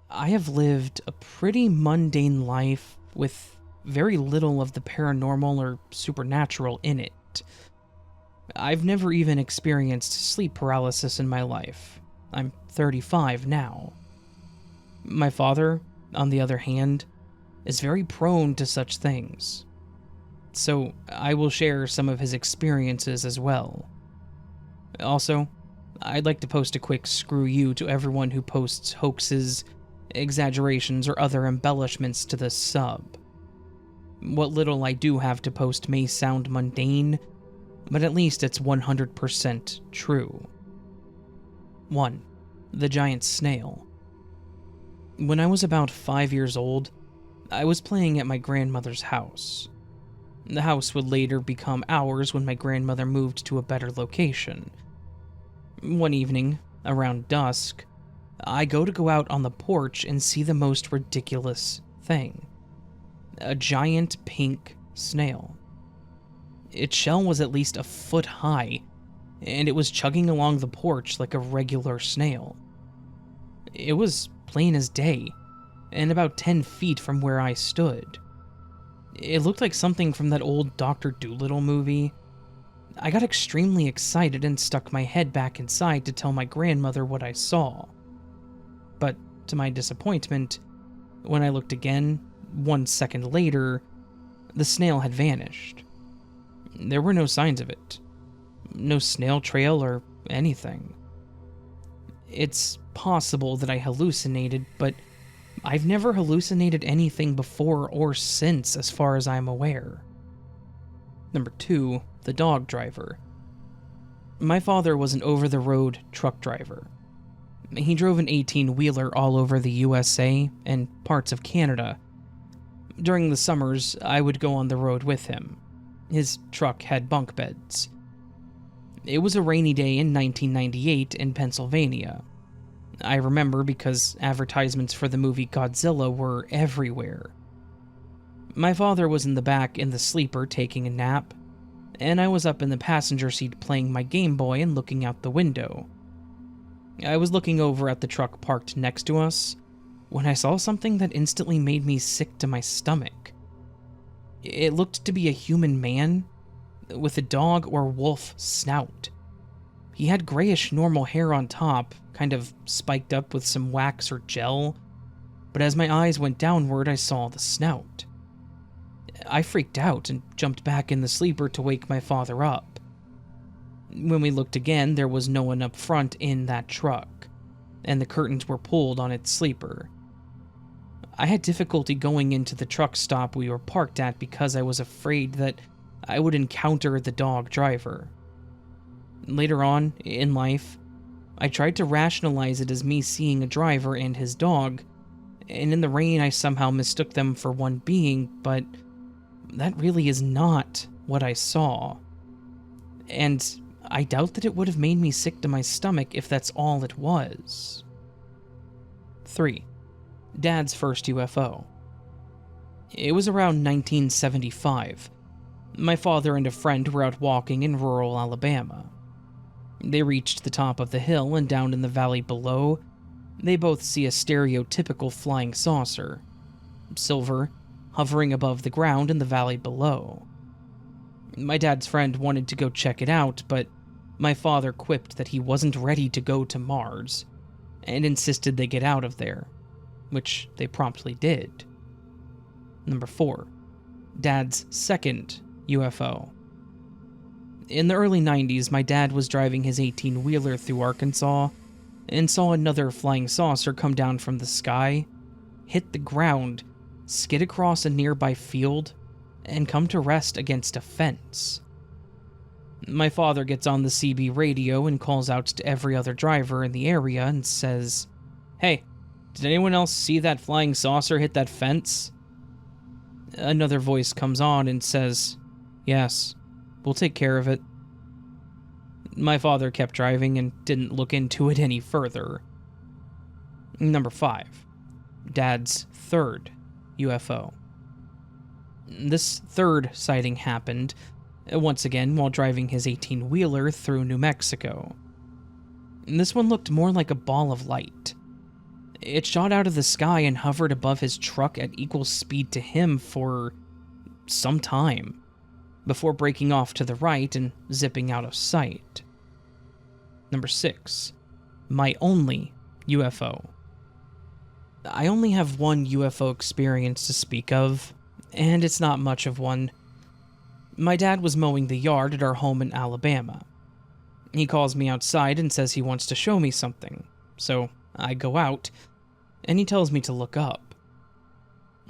I have lived a pretty mundane life with very little of the paranormal or supernatural in it. I've never even experienced sleep paralysis in my life. I'm 35 now. My father, on the other hand, is very prone to such things. So I will share some of his experiences as well. Also, I'd like to post a quick screw you to everyone who posts hoaxes, exaggerations, or other embellishments to this sub. What little I do have to post may sound mundane, but at least it's 100% true. 1. The giant snail. When I was about 5 years old, I was playing at my grandmother's house. The house would later become ours when my grandmother moved to a better location. One evening, around dusk, I go out on the porch and see the most ridiculous thing. A giant pink snail. Its shell was at least a foot high, and it was chugging along the porch like a regular snail. It was plain as day, and about 10 feet from where I stood. It looked like something from that old Dr. Dolittle movie. I got extremely excited and stuck my head back inside to tell my grandmother what I saw. But to my disappointment, when I looked again, 1 second later, the snail had vanished. There were no signs of it. No snail trail or anything. It's possible that I hallucinated, but I've never hallucinated anything before or since as far as I'm aware. Number 2, the dog driver. My father was an over-the-road truck driver. He drove an 18-wheeler all over the USA and parts of Canada. During the summers, I would go on the road with him. His truck had bunk beds. It was a rainy day in 1998 in Pennsylvania. I remember because advertisements for the movie Godzilla were everywhere. My father was in the back in the sleeper taking a nap, and I was up in the passenger seat playing my Game Boy and looking out the window. I was looking over at the truck parked next to us when I saw something that instantly made me sick to my stomach. It looked to be a human man with a dog or wolf snout. He had grayish normal hair on top, kind of spiked up with some wax or gel, but as my eyes went downward, I saw the snout. I freaked out and jumped back in the sleeper to wake my father up. When we looked again, there was no one up front in that truck, and the curtains were pulled on its sleeper. I had difficulty going into the truck stop we were parked at because I was afraid that I would encounter the dog driver. Later on in life, I tried to rationalize it as me seeing a driver and his dog, and in the rain I somehow mistook them for one being, but that really is not what I saw. And I doubt that it would have made me sick to my stomach if that's all it was. 3. Dad's first UFO. It was around 1975. My father and a friend were out walking in rural Alabama. They reached the top of the hill, and down in the valley below, they both see a stereotypical flying saucer, silver, hovering above the ground in the valley below. My dad's friend wanted to go check it out, but my father quipped that he wasn't ready to go to Mars, and insisted they get out of there, which they promptly did. Number 4. Dad's second UFO. In the early 90s, my dad was driving his 18-wheeler through Arkansas and saw another flying saucer come down from the sky, hit the ground, skid across a nearby field, and come to rest against a fence. My father gets on the CB radio and calls out to every other driver in the area and says, "Hey, did anyone else see that flying saucer hit that fence?" Another voice comes on and says, "Yes, we'll take care of it." My father kept driving and didn't look into it any further. Number 5. Dad's third UFO. This third sighting happened, once again, while driving his 18-wheeler through New Mexico. This one looked more like a ball of light. It shot out of the sky and hovered above his truck at equal speed to him for some time, before breaking off to the right and zipping out of sight. Number 6. My only UFO. I only have one UFO experience to speak of, and it's not much of one. My dad was mowing the yard at our home in Alabama. He calls me outside and says he wants to show me something, so I go out, and he tells me to look up.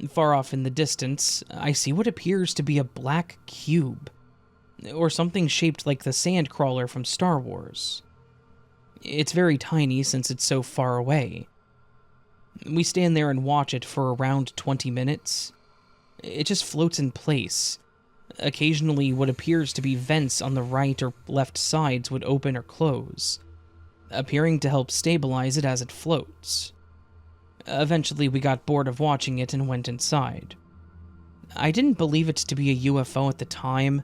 Far off in the distance, I see what appears to be a black cube, or something shaped like the Sandcrawler from Star Wars. It's very tiny since it's so far away. We stand there and watch it for around 20 minutes. It just floats in place. Occasionally, what appears to be vents on the right or left sides would open or close, appearing to help stabilize it as it floats. Eventually, we got bored of watching it and went inside. I didn't believe it to be a UFO at the time,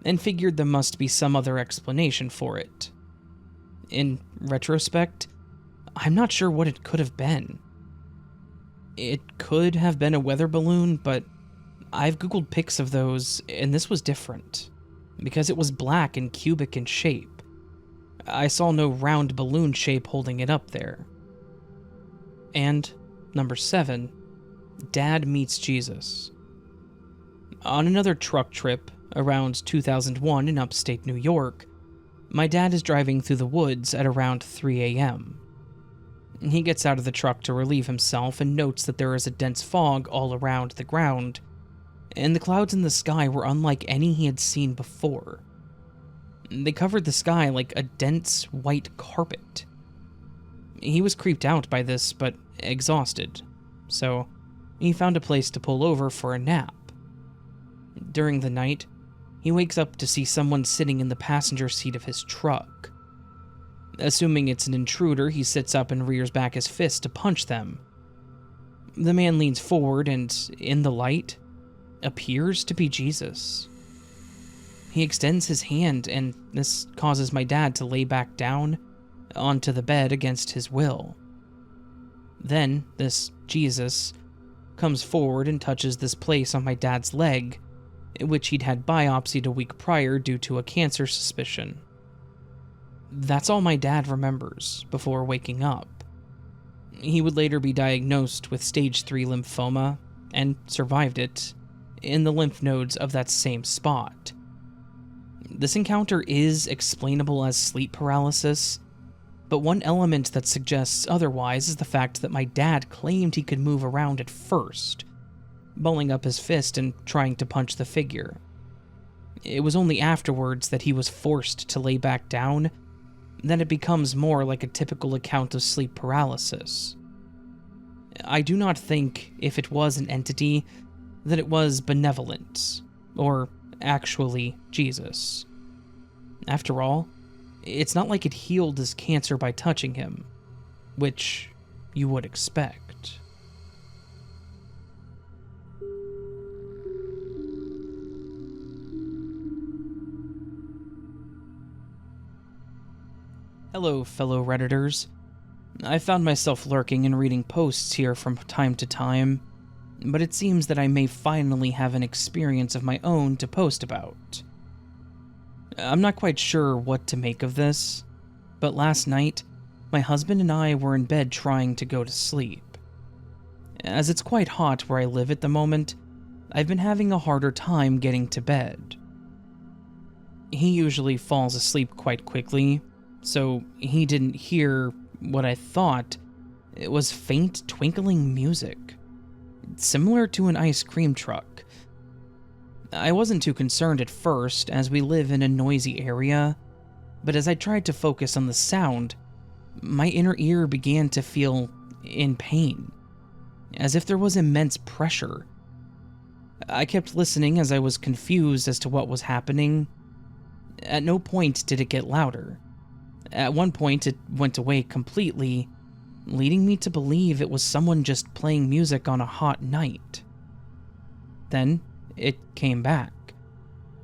and figured there must be some other explanation for it. In retrospect, I'm not sure what it could have been. It could have been a weather balloon, but I've googled pics of those, and this was different, because it was black and cubic in shape. I saw no round balloon shape holding it up there. And number 7, Dad meets Jesus. On another truck trip, around 2001 in upstate New York, my dad is driving through the woods at around 3 a.m. He gets out of the truck to relieve himself and notes that there is a dense fog all around the ground, and the clouds in the sky were unlike any he had seen before. They covered the sky like a dense white carpet. He was creeped out by this, but exhausted, so he found a place to pull over for a nap. During the night, he wakes up to see someone sitting in the passenger seat of his truck. Assuming it's an intruder, he sits up and rears back his fist to punch them. The man leans forward and, in the light, appears to be Jesus. He extends his hand, and this causes my dad to lay back down onto the bed against his will. Then, this Jesus comes forward and touches this place on my dad's leg, which he'd had biopsied a week prior due to a cancer suspicion. That's all my dad remembers before waking up. He would later be diagnosed with stage 3 lymphoma, and survived it, in the lymph nodes of that same spot. This encounter is explainable as sleep paralysis, but one element that suggests otherwise is the fact that my dad claimed he could move around at first, balling up his fist and trying to punch the figure. It was only afterwards that he was forced to lay back down that it becomes more like a typical account of sleep paralysis. I do not think, if it was an entity, that it was benevolent, or actually Jesus. After all, it's not like it healed his cancer by touching him, which you would expect. Hello, fellow Redditors. I found myself lurking and reading posts here from time to time, but it seems that I may finally have an experience of my own to post about. I'm not quite sure what to make of this, but last night, my husband and I were in bed trying to go to sleep. As it's quite hot where I live at the moment, I've been having a harder time getting to bed. He usually falls asleep quite quickly, so he didn't hear what I thought it was faint twinkling music, similar to an ice cream truck. I wasn't too concerned at first, as we live in a noisy area, but as I tried to focus on the sound, my inner ear began to feel in pain, as if there was immense pressure. I kept listening as I was confused as to what was happening. At no point did it get louder. At one point, it went away completely, leading me to believe it was someone just playing music on a hot night. Then, it came back,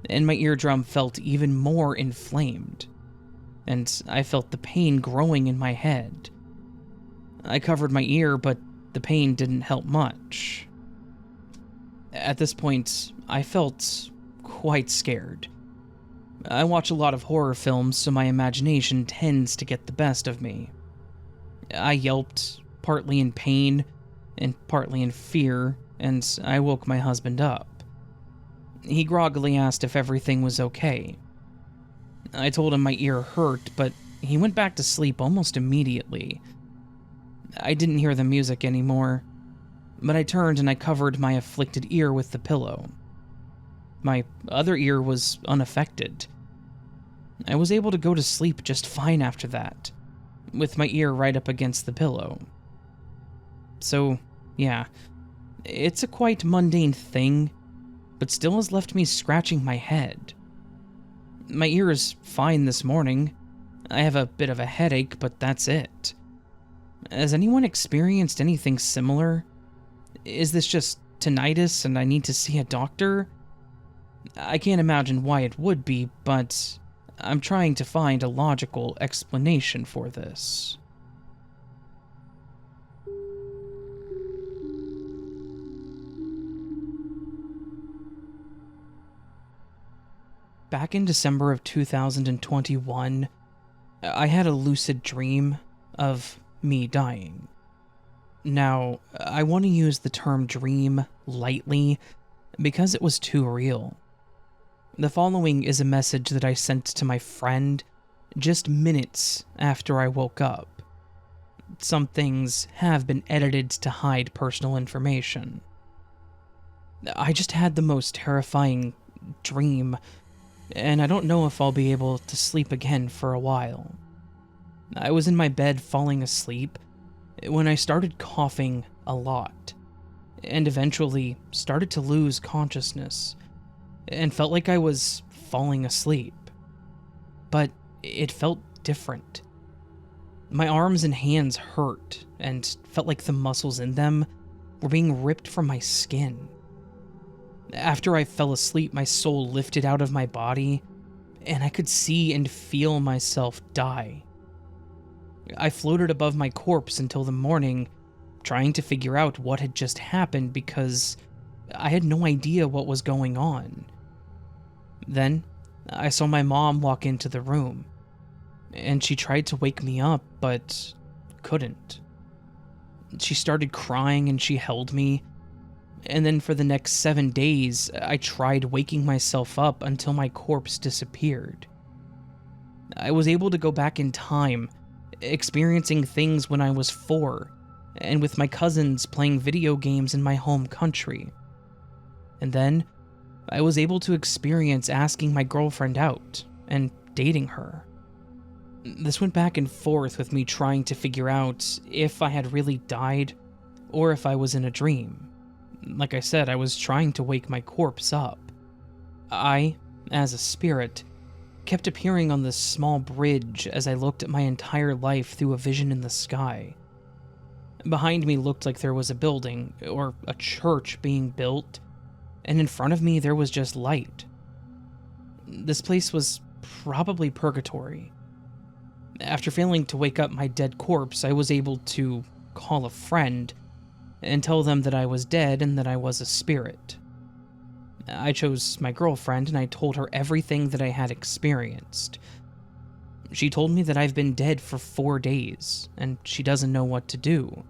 and my eardrum felt even more inflamed, and I felt the pain growing in my head. I covered my ear, but the pain didn't help much. At this point, I felt quite scared. I watch a lot of horror films, so my imagination tends to get the best of me. I yelped, partly in pain and partly in fear, and I woke my husband up. He groggily asked if everything was okay. I told him my ear hurt, but he went back to sleep almost immediately. I didn't hear the music anymore, but I turned and I covered my afflicted ear with the pillow. My other ear was unaffected. I was able to go to sleep just fine after that, with my ear right up against the pillow. So, yeah, it's a quite mundane thing, but still has left me scratching my head. My ear is fine this morning. I have a bit of a headache, but that's it. Has anyone experienced anything similar? Is this just tinnitus and I need to see a doctor? I can't imagine why it would be, but I'm trying to find a logical explanation for this. Back in December of 2021, I had a lucid dream of me dying. Now, I want to use the term dream lightly because it was too real. The following is a message that I sent to my friend just minutes after I woke up. Some things have been edited to hide personal information. I just had the most terrifying dream, and I don't know if I'll be able to sleep again for a while. I was in my bed falling asleep when I started coughing a lot, and eventually started to lose consciousness, and felt like I was falling asleep. But it felt different. My arms and hands hurt, and felt like the muscles in them were being ripped from my skin. After I fell asleep, my soul lifted out of my body, and I could see and feel myself die. I floated above my corpse until the morning, trying to figure out what had just happened because I had no idea what was going on. Then, I saw my mom walk into the room, and she tried to wake me up, but couldn't. She started crying and she held me, and then for the next 7 days, I tried waking myself up until my corpse disappeared. I was able to go back in time, experiencing things when I was 4, and with my cousins playing video games in my home country. And then, I was able to experience asking my girlfriend out and dating her. This went back and forth with me trying to figure out if I had really died or if I was in a dream. Like I said, I was trying to wake my corpse up. I, as a spirit, kept appearing on this small bridge as I looked at my entire life through a vision in the sky. Behind me looked like there was a building, or a church being built, and in front of me there was just light. This place was probably purgatory. After failing to wake up my dead corpse, I was able to call a friend and tell them that I was dead and that I was a spirit. I chose my girlfriend and I told her everything that I had experienced. She told me that I've been dead for 4 days and she doesn't know what to do.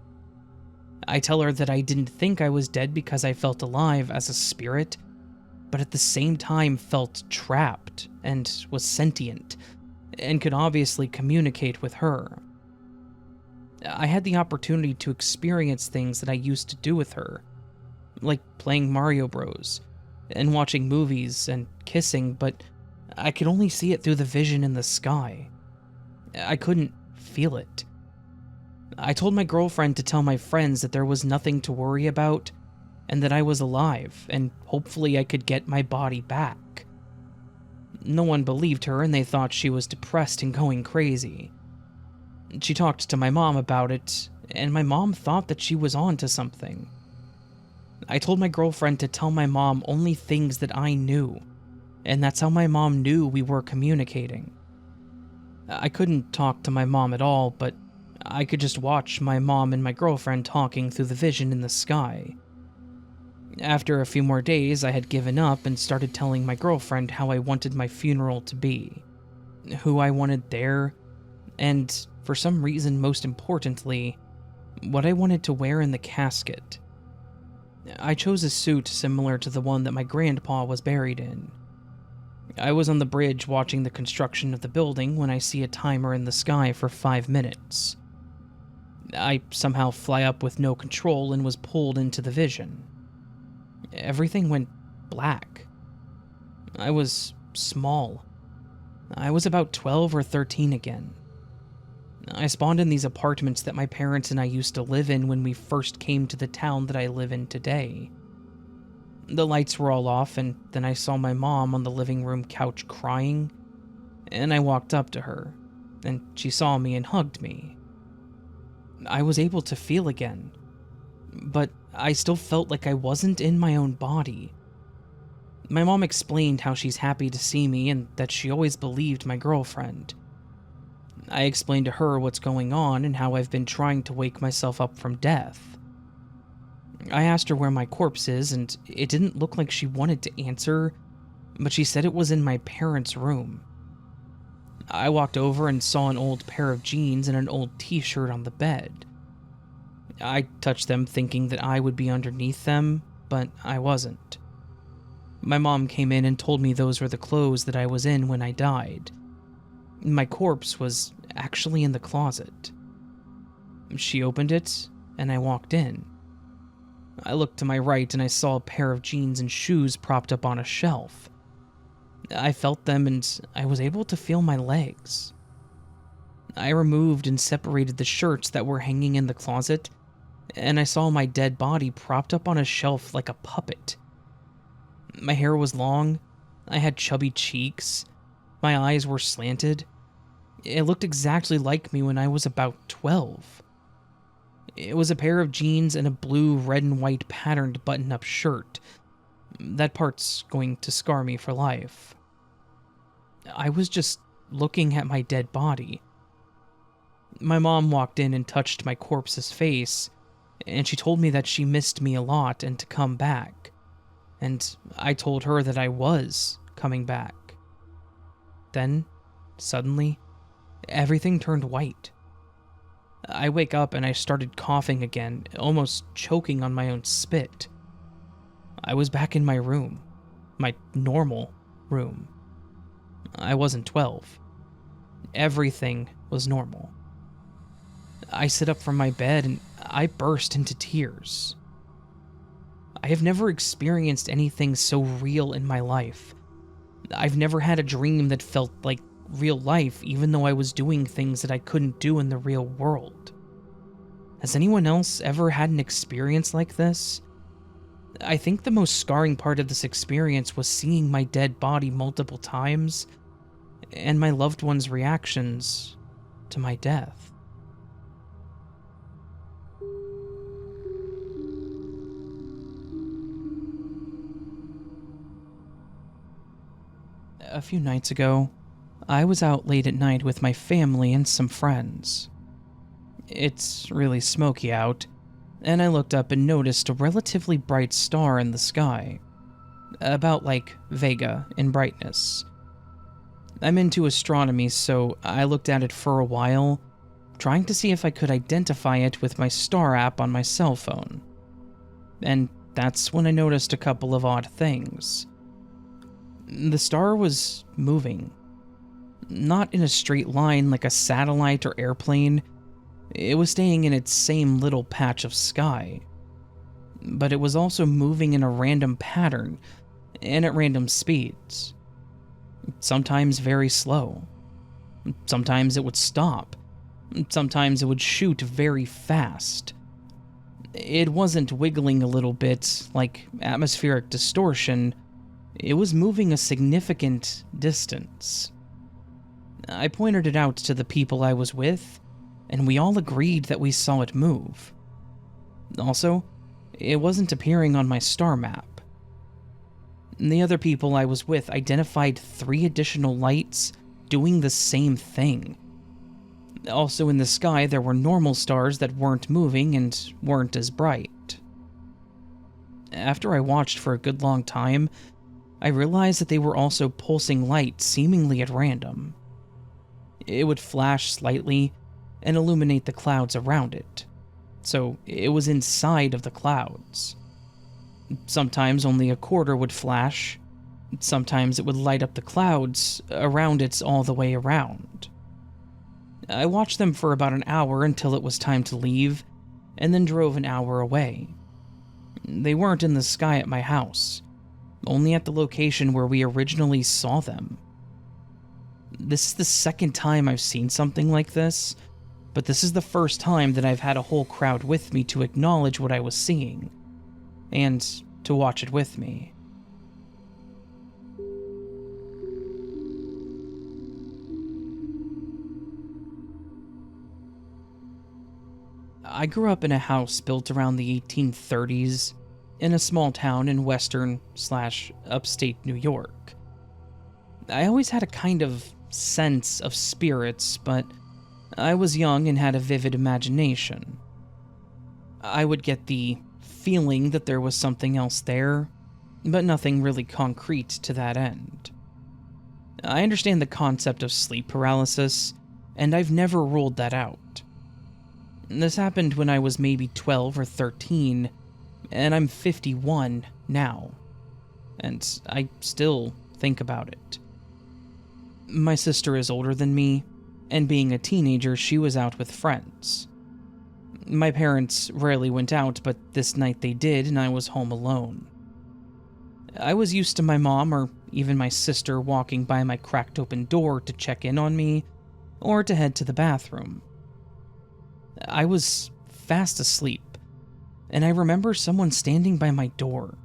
I tell her that I didn't think I was dead because I felt alive as a spirit, but at the same time felt trapped and was sentient and could obviously communicate with her. I had the opportunity to experience things that I used to do with her, like playing Mario Bros. And watching movies and kissing, but I could only see it through the vision in the sky. I couldn't feel it. I told my girlfriend to tell my friends that there was nothing to worry about, and that I was alive, and hopefully I could get my body back. No one believed her, and they thought she was depressed and going crazy. She talked to my mom about it, and my mom thought that she was on to something. I told my girlfriend to tell my mom only things that I knew, and that's how my mom knew we were communicating. I couldn't talk to my mom at all, but I could just watch my mom and my girlfriend talking through the vision in the sky. After a few more days, I had given up and started telling my girlfriend how I wanted my funeral to be, who I wanted there, and, for some reason most importantly, what I wanted to wear in the casket. I chose a suit similar to the one that my grandpa was buried in. I was on the bridge watching the construction of the building when I see a timer in the sky for 5 minutes. I somehow fly up with no control and was pulled into the vision. Everything went black. I was small. I was about 12 or 13 again. I spawned in these apartments that my parents and I used to live in when we first came to the town that I live in today. The lights were all off, and then I saw my mom on the living room couch crying, and I walked up to her, and she saw me and hugged me. I was able to feel again, but I still felt like I wasn't in my own body. My mom explained how she's happy to see me and that she always believed my girlfriend. I explained to her what's going on and how I've been trying to wake myself up from death. I asked her where my corpse is, and it didn't look like she wanted to answer, but she said it was in my parents' room. I walked over and saw an old pair of jeans and an old t-shirt on the bed. I touched them thinking that I would be underneath them, but I wasn't. My mom came in and told me those were the clothes that I was in when I died. My corpse was actually in the closet. She opened it, and I walked in. I looked to my right and I saw a pair of jeans and shoes propped up on a shelf. I felt them and I was able to feel my legs. I removed and separated the shirts that were hanging in the closet, and I saw my dead body propped up on a shelf like a puppet. My hair was long, I had chubby cheeks, my eyes were slanted. It looked exactly like me when I was about 12. It was a pair of jeans and a blue, red, and white patterned button-up shirt. That part's going to scar me for life. I was just looking at my dead body. My mom walked in and touched my corpse's face, and she told me that she missed me a lot and to come back. And I told her that I was coming back. Then, suddenly, everything turned white. I wake up and I started coughing again, almost choking on my own spit. I was back in my room, my normal room. I wasn't 12. Everything was normal. I sit up from my bed and I burst into tears. I have never experienced anything so real in my life. I've never had a dream that felt like real life, even though I was doing things that I couldn't do in the real world. Has anyone else ever had an experience like this? I think the most scarring part of this experience was seeing my dead body multiple times, and my loved ones' reactions to my death. A few nights ago, I was out late at night with my family and some friends. It's really smoky out, and I looked up and noticed a relatively bright star in the sky, about like Vega in brightness. I'm into astronomy, so I looked at it for a while, trying to see if I could identify it with my star app on my cell phone. And that's when I noticed a couple of odd things. The star was moving. Not in a straight line like a satellite or airplane. It was staying in its same little patch of sky. But it was also moving in a random pattern and at random speeds. Sometimes very slow. Sometimes it would stop. Sometimes it would shoot very fast. It wasn't wiggling a little bit like atmospheric distortion. It was moving a significant distance. I pointed it out to the people I was with, and we all agreed that we saw it move. Also, it wasn't appearing on my star map. The other people I was with identified 3 additional lights doing the same thing. Also in the sky, there were normal stars that weren't moving and weren't as bright. After I watched for a good long time, I realized that they were also pulsing light seemingly at random. It would flash slightly and illuminate the clouds around it, so it was inside of the clouds. Sometimes only a quarter would flash, sometimes it would light up the clouds around it all the way around. I watched them for about an hour until it was time to leave, and then drove an hour away. They weren't in the sky at my house, only at the location where we originally saw them. This is the second time I've seen something like this, but this is the first time that I've had a whole crowd with me to acknowledge what I was seeing, and to watch it with me. I grew up in a house built around the 1830s in a small town in western/upstate New York. I always had a kind of sense of spirits, but I was young and had a vivid imagination. I would get the feeling that there was something else there, but nothing really concrete to that end. I understand the concept of sleep paralysis, and I've never ruled that out. This happened when I was maybe 12 or 13, and I'm 51 now, and I still think about it. My sister is older than me, and being a teenager, she was out with friends. My parents rarely went out, but this night they did, and I was home alone. I was used to my mom or even my sister walking by my cracked open door to check in on me, or to head to the bathroom. I was fast asleep, and I remember someone standing by my door.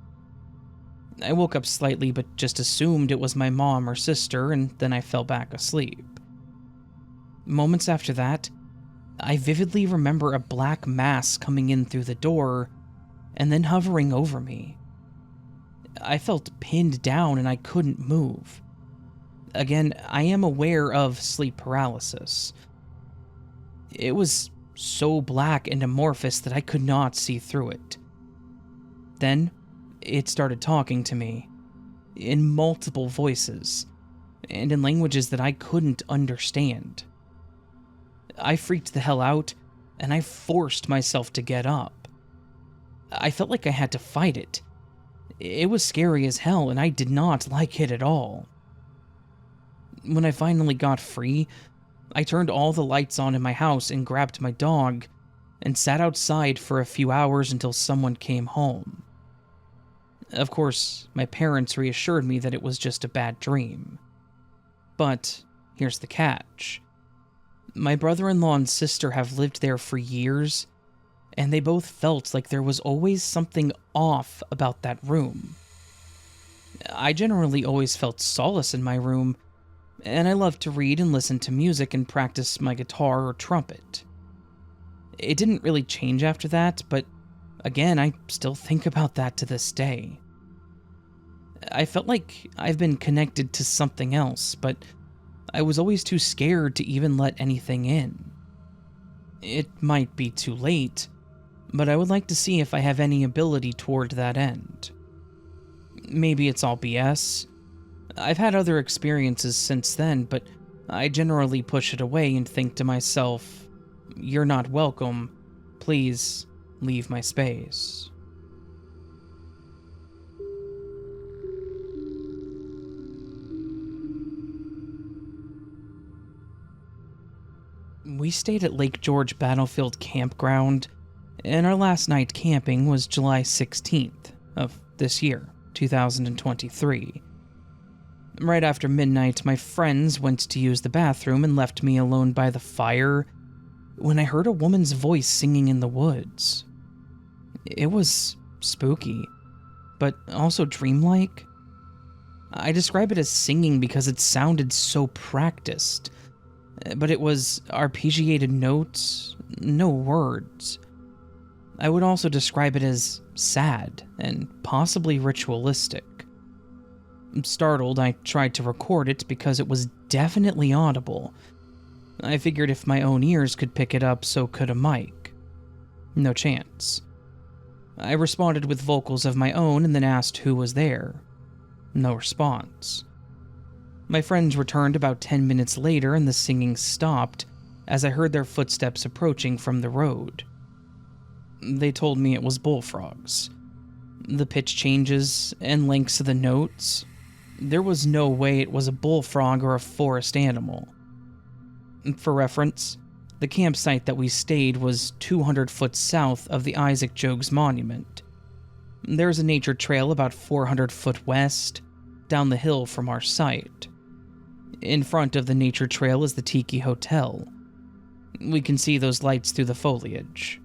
I woke up slightly, but just assumed it was my mom or sister, and then I fell back asleep. Moments after that, I vividly remember a black mass coming in through the door, and then hovering over me. I felt pinned down and I couldn't move. Again, I am aware of sleep paralysis. It was so black and amorphous that I could not see through it. Then, it started talking to me, in multiple voices, and in languages that I couldn't understand. I freaked the hell out, and I forced myself to get up. I felt like I had to fight it. It was scary as hell, and I did not like it at all. When I finally got free, I turned all the lights on in my house and grabbed my dog, and sat outside for a few hours until someone came home. Of course, my parents reassured me that it was just a bad dream. But here's the catch. My brother-in-law and sister have lived there for years, and they both felt like there was always something off about that room. I generally always felt solace in my room, and I loved to read and listen to music and practice my guitar or trumpet. It didn't really change after that, but again, I still think about that to this day. I felt like I've been connected to something else, but I was always too scared to even let anything in. It might be too late, but I would like to see if I have any ability toward that end. Maybe it's all BS. I've had other experiences since then, but I generally push it away and think to myself, "You're not welcome. Please leave my space." We stayed at Lake George Battlefield Campground, and our last night camping was July 16th of this year, 2023. Right after midnight, my friends went to use the bathroom and left me alone by the fire when I heard a woman's voice singing in the woods. It was spooky, but also dreamlike. I describe it as singing because it sounded so practiced, but it was arpeggiated notes, no words. I would also describe it as sad and possibly ritualistic. Startled, I tried to record it because it was definitely audible, I figured if my own ears could pick it up, so could a mic. No chance. I responded with vocals of my own and then asked who was there. No response. My friends returned about 10 minutes later and the singing stopped as I heard their footsteps approaching from the road. They told me it was bullfrogs. The pitch changes and lengths of the notes. There was no way it was a bullfrog or a forest animal. For reference, the campsite that we stayed was 200 foot south of the Isaac Jogues Monument. There's a nature trail about 400 foot west, down the hill from our site. In front of the nature trail is the Tiki Hotel. We can see those lights through the foliage.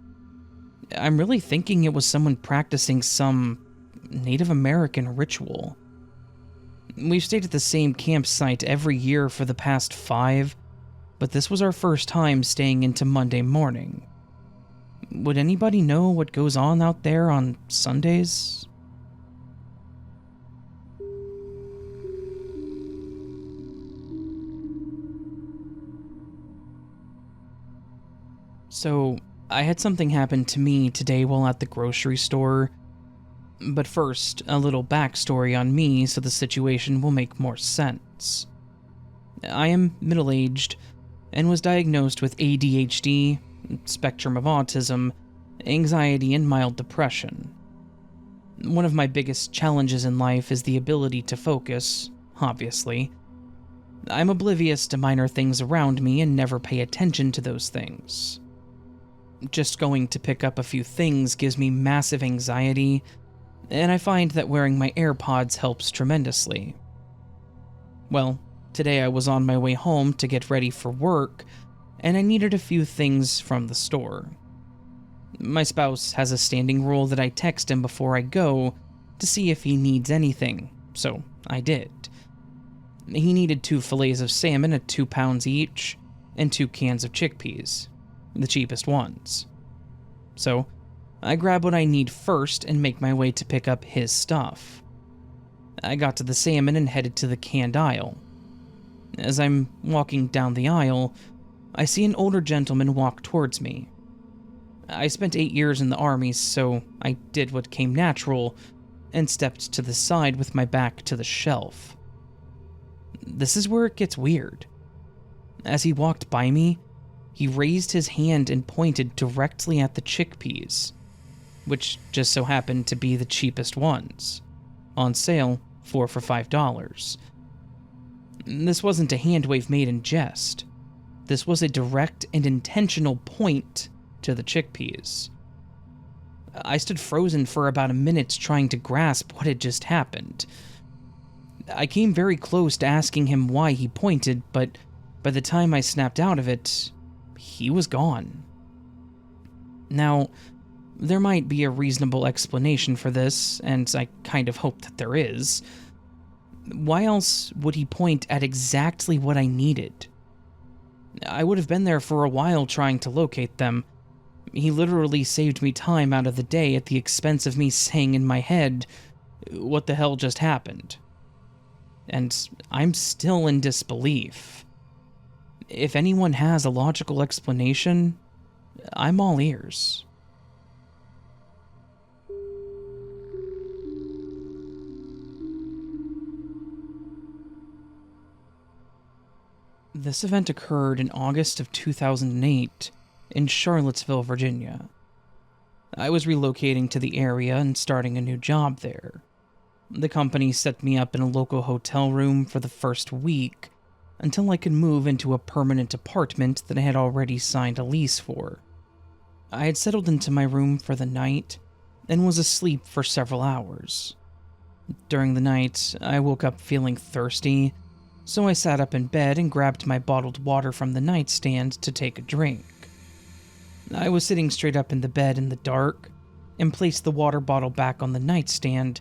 I'm really thinking it was someone practicing some Native American ritual. We've stayed at the same campsite every year for the past 5, but this was our first time staying into Monday morning. Would anybody know what goes on out there on Sundays? So, I had something happen to me today while at the grocery store. But first, a little backstory on me so the situation will make more sense. I am middle-aged and was diagnosed with ADHD, spectrum of autism, anxiety, and mild depression. One of my biggest challenges in life is the ability to focus, obviously. I'm oblivious to minor things around me and never pay attention to those things. Just going to pick up a few things gives me massive anxiety, and I find that wearing my AirPods helps tremendously. Well, today I was on my way home to get ready for work, and I needed a few things from the store. My spouse has a standing rule that I text him before I go to see if he needs anything, so I did. He needed 2 fillets of salmon at 2 pounds each, and 2 cans of chickpeas, the cheapest ones. So, I grab what I need first and make my way to pick up his stuff. I got to the salmon and headed to the canned aisle. As I'm walking down the aisle, I see an older gentleman walk towards me. I spent 8 years in the army, so I did what came natural and stepped to the side with my back to the shelf. This is where it gets weird. As he walked by me, he raised his hand and pointed directly at the chickpeas, which just so happened to be the cheapest ones, on sale 4 for $5. This wasn't a hand wave made in jest. This was a direct and intentional point to the chickpeas. I stood frozen for about a minute trying to grasp what had just happened. I came very close to asking him why he pointed, but by the time I snapped out of it, he was gone. Now, there might be a reasonable explanation for this, and I kind of hope that there is. Why else would he point at exactly what I needed? I would have been there for a while trying to locate them. He literally saved me time out of the day at the expense of me saying in my head, "What the hell just happened?" And I'm still in disbelief. If anyone has a logical explanation, I'm all ears. This event occurred in August of 2008 in Charlottesville, Virginia. I was relocating to the area and starting a new job there. The company set me up in a local hotel room for the first week until I could move into a permanent apartment that I had already signed a lease for. I had settled into my room for the night and was asleep for several hours. During the night, I woke up feeling thirsty, so I sat up in bed and grabbed my bottled water from the nightstand to take a drink. I was sitting straight up in the bed in the dark and placed the water bottle back on the nightstand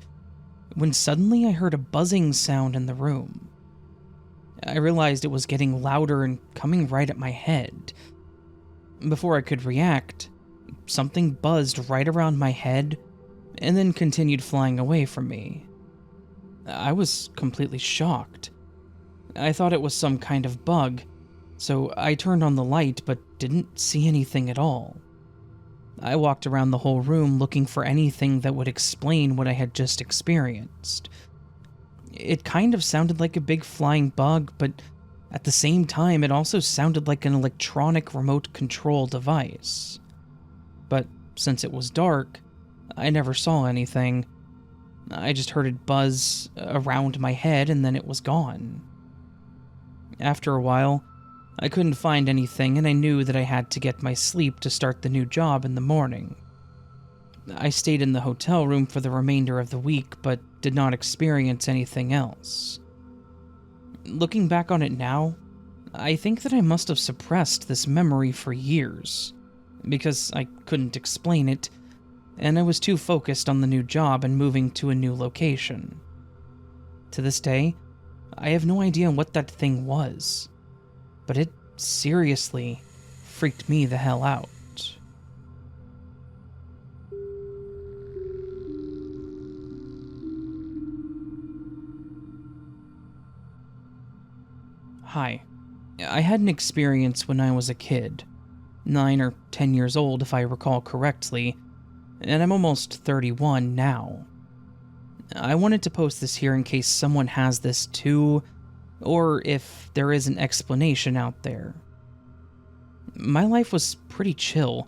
when suddenly I heard a buzzing sound in the room. I realized it was getting louder and coming right at my head. Before I could react, something buzzed right around my head and then continued flying away from me. I was completely shocked. I thought it was some kind of bug, So I turned on the light but didn't see anything at all. I walked around the whole room looking for anything that would explain what I had just experienced. It kind of sounded like a big flying bug, but at the same time it also sounded like an electronic remote control device. But since it was dark, I never saw anything. I just heard it buzz around my head and then it was gone. After a while, I couldn't find anything and I knew that I had to get my sleep to start the new job in the morning. I stayed in the hotel room for the remainder of the week, but did not experience anything else. Looking back on it now, I think that I must have suppressed this memory for years, because I couldn't explain it, and I was too focused on the new job and moving to a new location. To this day, I have no idea what that thing was, but it seriously freaked me the hell out. Hi. I had an experience when I was a kid, 9 or 10 years old if I recall correctly, and I'm almost 31 now. I wanted to post this here in case someone has this too, or if there is an explanation out there. My life was pretty chill.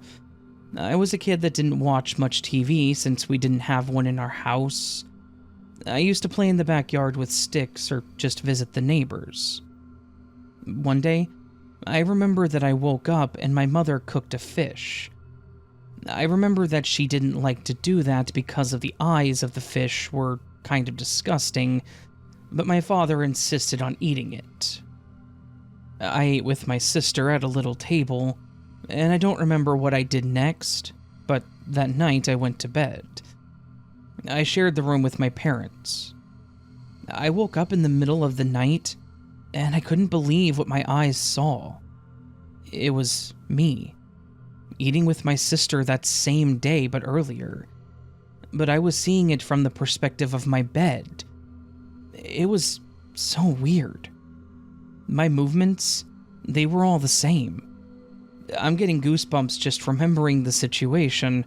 I was a kid that didn't watch much TV since we didn't have one in our house. I used to play in the backyard with sticks or just visit the neighbors. One day, I remember that I woke up and my mother cooked a fish. I remember that she didn't like to do that because of the eyes of the fish were kind of disgusting, but my father insisted on eating it. I ate with my sister at a little table, and I don't remember what I did next, but that night I went to bed. I shared the room with my parents. I woke up in the middle of the night, and I couldn't believe what my eyes saw. It was me, eating with my sister that same day but earlier, but I was seeing it from the perspective of my bed. It was so weird. My movements, they were all the same. I'm getting goosebumps just remembering the situation.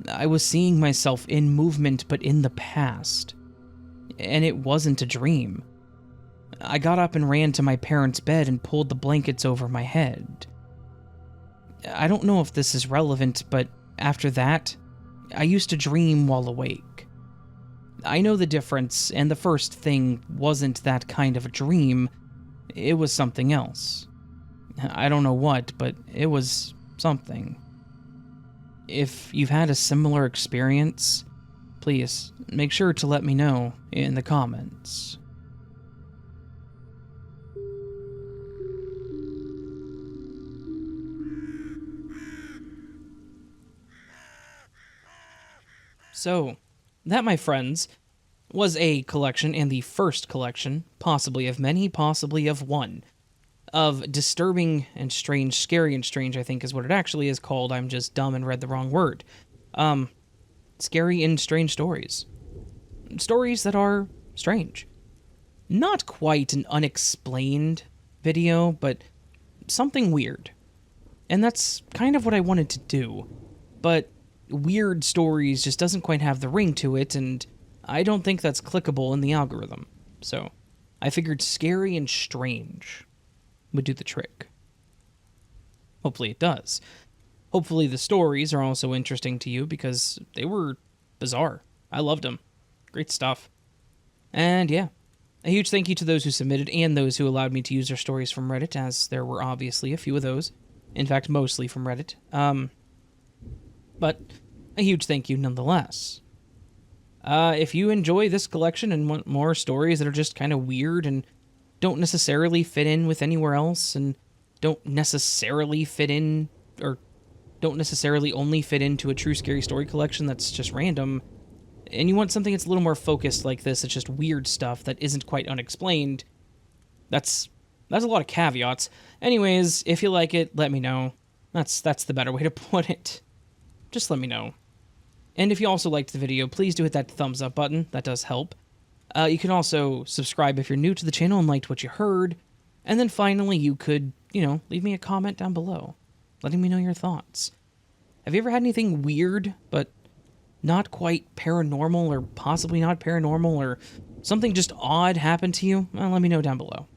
I was seeing myself in movement but in the past, and it wasn't a dream. I got up and ran to my parents' bed and pulled the blankets over my head. I don't know if this is relevant, but after that, I used to dream while awake. I know the difference, and the first thing wasn't that kind of a dream. It was something else. I don't know what, but it was something. If you've had a similar experience, please make sure to let me know in the comments. So, that, my friends, was a collection, and the first collection, possibly of many, possibly of one, of disturbing and strange, scary and strange, I think is what it actually is called. I'm just dumb and read the wrong word. Scary and strange stories. Stories that are strange. Not quite an unexplained video, but something weird. And that's kind of what I wanted to do. But weird stories just doesn't quite have the ring to it, and I don't think that's clickable in the algorithm. So, I figured scary and strange would do the trick. Hopefully it does. Hopefully the stories are also interesting to you, because they were bizarre. I loved them. Great stuff. And yeah, a huge thank you to those who submitted and those who allowed me to use their stories from Reddit, as there were obviously a few of those. In fact, mostly from Reddit. But a huge thank you nonetheless. If you enjoy this collection and want more stories that are just kind of weird and don't necessarily fit in with anywhere else, and don't necessarily fit in, or don't necessarily only fit into a true scary story collection that's just random, and you want something that's a little more focused like this, it's just weird stuff that isn't quite unexplained, that's a lot of caveats. Anyways, if you like it, let me know. That's the better way to put it. Just let me know. And if you also liked the video, please do hit that thumbs up button. That does help. You can also subscribe if you're new to the channel and liked what you heard. And then finally, you could leave me a comment down below, letting me know your thoughts. Have you ever had anything weird, but not quite paranormal, or possibly not paranormal, or something just odd happen to you? Well, let me know down below.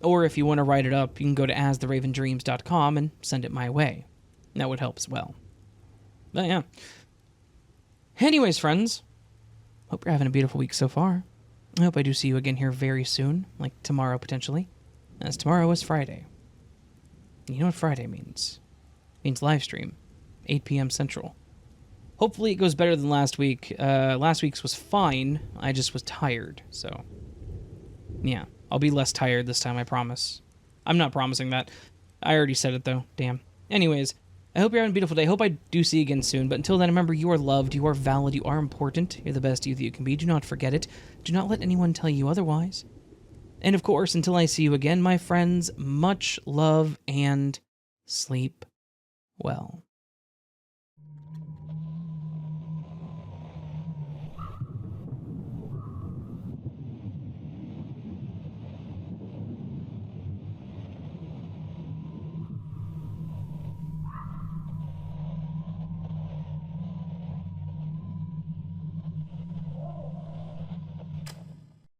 Or if you want to write it up, you can go to astheravendreams.com and send it my way. That would help as well. But yeah. Anyways, friends, hope you're having a beautiful week so far. I hope I do see you again here very soon, like tomorrow potentially, as tomorrow is Friday. You know what Friday means? It means live stream, 8 p.m. Central. Hopefully it goes better than last week. Last week's was fine. I just was tired, so yeah. I'll be less tired this time, I promise. I'm not promising that. I already said it, though. Damn. Anyways, I hope you're having a beautiful day. I hope I do see you again soon. But until then, remember, you are loved, you are valid, you are important. You're the best you that you can be. Do not forget it. Do not let anyone tell you otherwise. And of course, until I see you again, my friends, much love and sleep well.